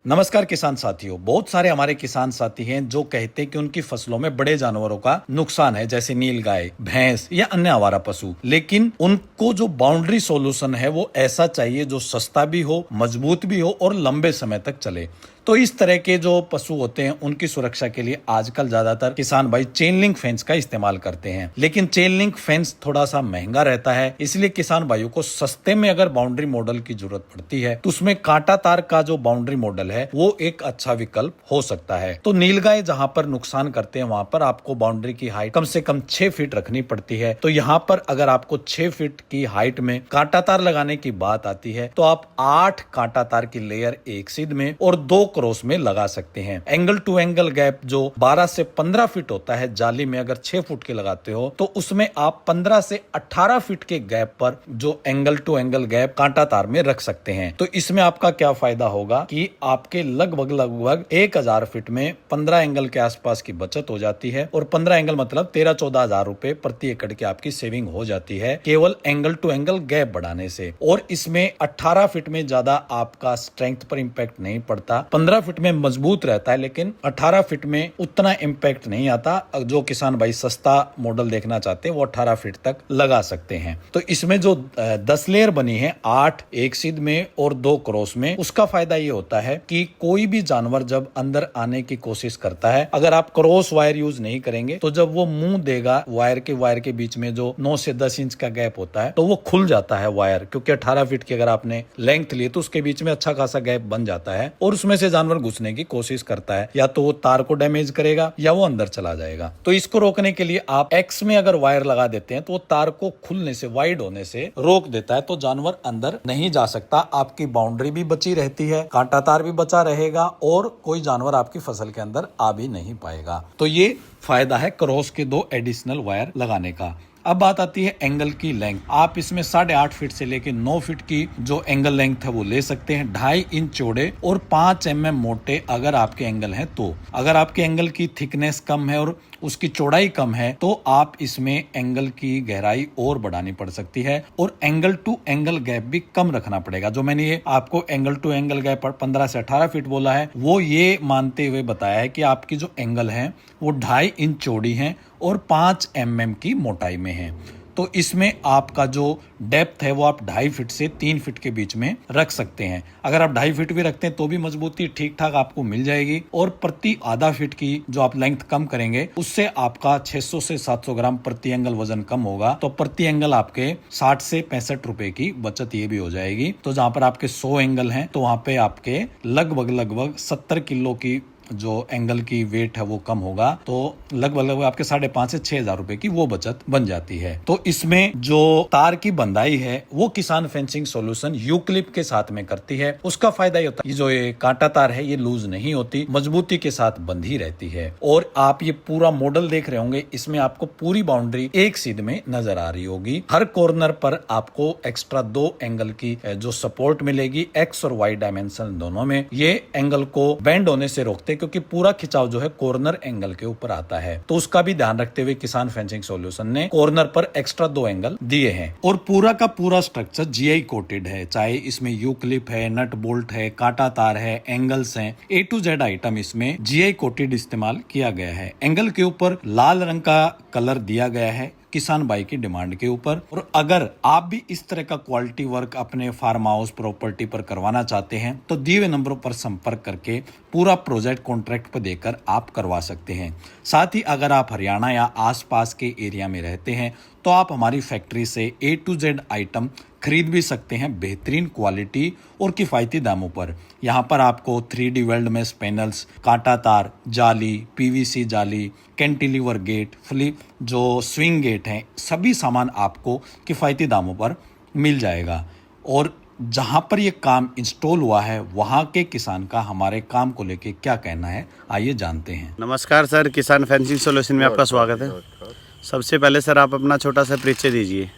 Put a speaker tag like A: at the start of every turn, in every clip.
A: नमस्कार किसान साथियों। बहुत सारे हमारे किसान साथी हैं जो कहते हैं कि उनकी फसलों में बड़े जानवरों का नुकसान है, जैसे नीलगाय, भैंस या अन्य आवारा पशु। लेकिन उनको जो बाउंड्री सॉल्यूशन है वो ऐसा चाहिए जो सस्ता भी हो, मजबूत भी हो और लंबे समय तक चले। तो इस तरह के जो पशु होते हैं उनकी सुरक्षा के लिए आजकल ज्यादातर किसान भाई चेन लिंक फेंस का इस्तेमाल करते हैं। लेकिन चेन लिंक फेंस थोड़ा सा महंगा रहता है, इसलिए किसान भाइयों को सस्ते में अगर बाउंड्री मॉडल की जरूरत पड़ती है तो उसमें कांटा तार का जो बाउंड्री मॉडल है वो एक अच्छा विकल्प हो सकता है। तो नीलगाय जहां पर नुकसान करते हैं वहां पर आपको बाउंड्री की हाइट कम से कम 6 फीट रखनी पड़ती है। तो यहाँ पर अगर आपको 6 फीट की हाइट में कांटा तार लगाने की बात आती है तो आप 8 कांटा तार की लेयर एक सीध में और 2 क्रॉस में लगा सकते हैं। एंगल टू एंगल गैप जो 12 से 15 फीट होता है, जाली में अगर 6 फुट के लगाते हो तो उसमें आप 15 से 18 फीट के गैप पर जो एंगल टू एंगल गैप कांटा तार में रख सकते हैं। तो इसमें आपका क्या फायदा होगा कि आपके लगभग 1000 फीट में 15 एंगल के आसपास की बचत हो जाती है। और 15 एंगल मतलब 13-14 हजार रुपए प्रति एकड़ की आपकी सेविंग हो जाती है केवल एंगल टू एंगल गैप बढ़ाने से। और इसमें 18 फीट में ज्यादा आपका स्ट्रेंथ पर इंपैक्ट नहीं पड़ता। 15 फीट में मजबूत रहता है लेकिन 18 फीट में उतना इंपैक्ट नहीं आता। जो किसान भाई सस्ता मॉडल देखना चाहते हैं वो 18 फीट तक लगा सकते हैं। तो इसमें जो 10 लेयर बनी है, 8 एक सीध में और 2 क्रॉस में, उसका फायदा ये होता है कि कोई भी जानवर जब अंदर आने की कोशिश करता है, अगर आप क्रॉस वायर यूज नहीं करेंगे तो जब वो मुंह देगा वायर के बीच में जो 9 से 10 इंच का गैप होता है तो वो खुल जाता है वायर, क्योंकि 18 फीट की अगर आपने लेंथ ली तो उसके बीच में अच्छा खासा गैप बन जाता है और उसमें से जानवर घुसने की कोशिश करता है। या तो वो तार को डैमेज करेगा या वो अंदर चला जाएगा। तो इसको रोकने के लिए आप एक्स में अगर वायर लगा देते हैं तो वो तार को खुलने से, वाइड होने से रोक देता है, तो जानवर अंदर नहीं जा सकता। आपकी बाउंड्री भी बची रहती है, कांटा तार भी बचा रहेगा और कोई जानवर आपकी फसल के अंदर आ भी नहीं पाएगा। तो ये फायदा है क्रॉस के 2 एडिशनल वायर लगाने का। अब बात आती है एंगल की लेंथ। आप इसमें 8.5 फीट से लेके 9 फीट की जो एंगल लेंथ है वो ले सकते हैं। 2.5 इंच चौड़े और 5 mm मोटे अगर आपके एंगल हैं तो। अगर आपके एंगल की थिकनेस कम है और उसकी चौड़ाई कम है तो आप इसमें एंगल की गहराई और बढ़ानी पड़ सकती है और एंगल टू एंगल गैप भी कम रखना पड़ेगा। जो मैंने ये आपको एंगल टू एंगल गैप 15 से 18 फीट बोला है वो ये मानते हुए बताया है कि आपकी जो एंगल है वो 2.5 इंच चौड़ी है और 5 mm की मोटाई में है। तो इसमें आपका जो डेप्थ है वो आप 2.5 फीट से 3 फीट के बीच में रख सकते हैं। अगर आप 2.5 फीट भी रखते हैं तो भी मजबूती ठीक ठाक आपको मिल जाएगी। और प्रति आधा फीट की जो आप लेंथ कम करेंगे उससे आपका 600 से 700 ग्राम प्रति एंगल वजन कम होगा। तो प्रति एंगल आपके 60 से 65 रुपए की बचत ये भी हो जाएगी। तो जहां पर आपके 100 एंगल हैं तो वहां पे आपके लगभग 70 किलो की जो एंगल की वेट है वो कम होगा। तो लगभग आपके 5,500 से 6,000 रुपए की वो बचत बन जाती है। तो इसमें जो तार की बंधाई है वो किसान फेंसिंग सॉल्यूशन यूक्लिप के साथ में करती है। उसका फायदा ये होता है, जो ये कांटा तार है ये लूज नहीं होती, मजबूती के साथ बंधी रहती है। और आप ये पूरा मॉडल देख रहे होंगे, इसमें आपको पूरी बाउंड्री एक सीध में नजर आ रही होगी। हर कॉर्नर पर आपको एक्स्ट्रा 2 एंगल की जो सपोर्ट मिलेगी, एक्स और वाई डायमेंशन दोनों में। ये एंगल को बेंड होने से रोकते, क्योंकि पूरा खिंचाव जो है कॉर्नर एंगल के ऊपर आता है। तो उसका भी ध्यान रखते हुए किसान फेंसिंग सॉल्यूशन ने कॉर्नर पर एक्स्ट्रा 2 एंगल दिए हैं। और पूरा का पूरा स्ट्रक्चर जीआई कोटेड है, चाहे इसमें यू क्लिप है, नट बोल्ट है, कांटा तार है, एंगल्स हैं, A to Z आइटम इसमें जीआई कोटेड इस्तेमाल किया गया है। एंगल के ऊपर लाल रंग का कलर दिया गया है किसान भाई की डिमांड के ऊपर। और अगर आप भी इस तरह का क्वालिटी वर्क अपने फार्म हाउस प्रॉपर्टी पर करवाना चाहते हैं तो दिए हुए नंबरों पर संपर्क करके पूरा प्रोजेक्ट कॉन्ट्रैक्ट पर देकर आप करवा सकते हैं। साथ ही अगर आप हरियाणा या आसपास के एरिया में रहते हैं तो आप हमारी फैक्ट्री से A to Z आइटम खरीद भी सकते हैं बेहतरीन क्वालिटी और किफ़ायती दामों पर। यहाँ पर आपको 3D वेल्ड मेश पैनल्स, कांटा तार, जाली, PVC जाली, कैंटिलीवर गेट, फ्लिप जो स्विंग गेट हैं, सभी सामान आपको किफ़ायती दामों पर मिल जाएगा। और जहाँ पर ये काम इंस्टॉल हुआ है वहाँ के किसान का हमारे काम को लेके क्या कहना है, आइए जानते हैं।
B: नमस्कार सर, किसान फेंसिंग सॉल्यूशन में आपका स्वागत है। सबसे पहले सर आप अपना छोटा सा परिचय दीजिए।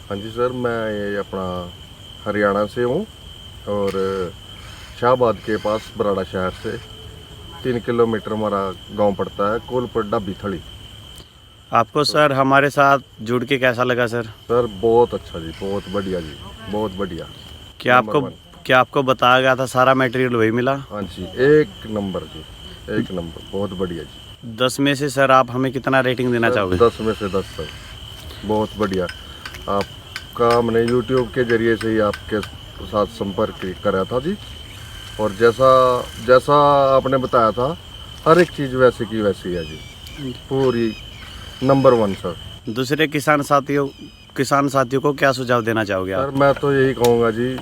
C: हाँ जी सर, मैं ये अपना हरियाणा से हूँ और शाहबाद के पास बराड़ा शहर से 3 किलोमीटर हमारा गांव पड़ता है, कोलपड्डा बिथड़ी।
B: आपको सर हमारे साथ जुड़ के कैसा लगा सर?
C: सर बहुत अच्छा जी, बहुत बढ़िया जी, बहुत बढ़िया।
B: क्या आपको क्या आपको बताया गया था सारा मटेरियल वही मिला?
C: हाँ जी, एक नंबर जी, एक नंबर, बहुत बढ़िया जी।
B: 10 में से सर आप हमें कितना रेटिंग देना चाहोगे?
C: 10 में से 10 सर, बहुत बढ़िया। आपका हमने यूट्यूब के जरिए से ही आपके साथ संपर्क करा था जी, और जैसा जैसा आपने बताया था हर एक चीज़ वैसे की वैसी है जी, पूरी नंबर 1 सर।
B: दूसरे किसान साथियों को क्या सुझाव देना चाहोगे
C: सर
B: आप?
C: मैं तो यही कहूँगा जी,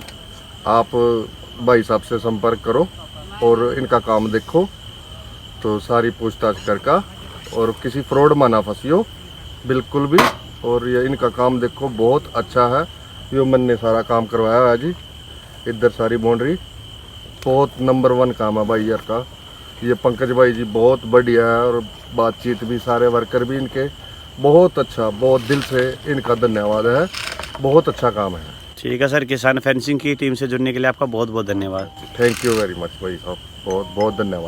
C: आप भाई साहब से संपर्क करो और इनका काम देखो, तो सारी पूछताछ करके, और किसी फ्रॉड में ना फंसियो बिल्कुल भी। और ये इनका काम देखो, बहुत अच्छा है। यो मन ने सारा काम करवाया है जी, इधर सारी बाउंड्री, बहुत नंबर 1 काम है भाई यार का। ये पंकज भाई जी बहुत बढ़िया है, और बातचीत भी, सारे वर्कर भी इनके बहुत अच्छा, बहुत दिल से इनका धन्यवाद है, बहुत अच्छा काम है।
B: ठीक है सर, किसान फेंसिंग की टीम से जुड़ने के लिए आपका बहुत बहुत धन्यवाद।
C: थैंक यू वेरी मच भाई साहब, बहुत बहुत धन्यवाद।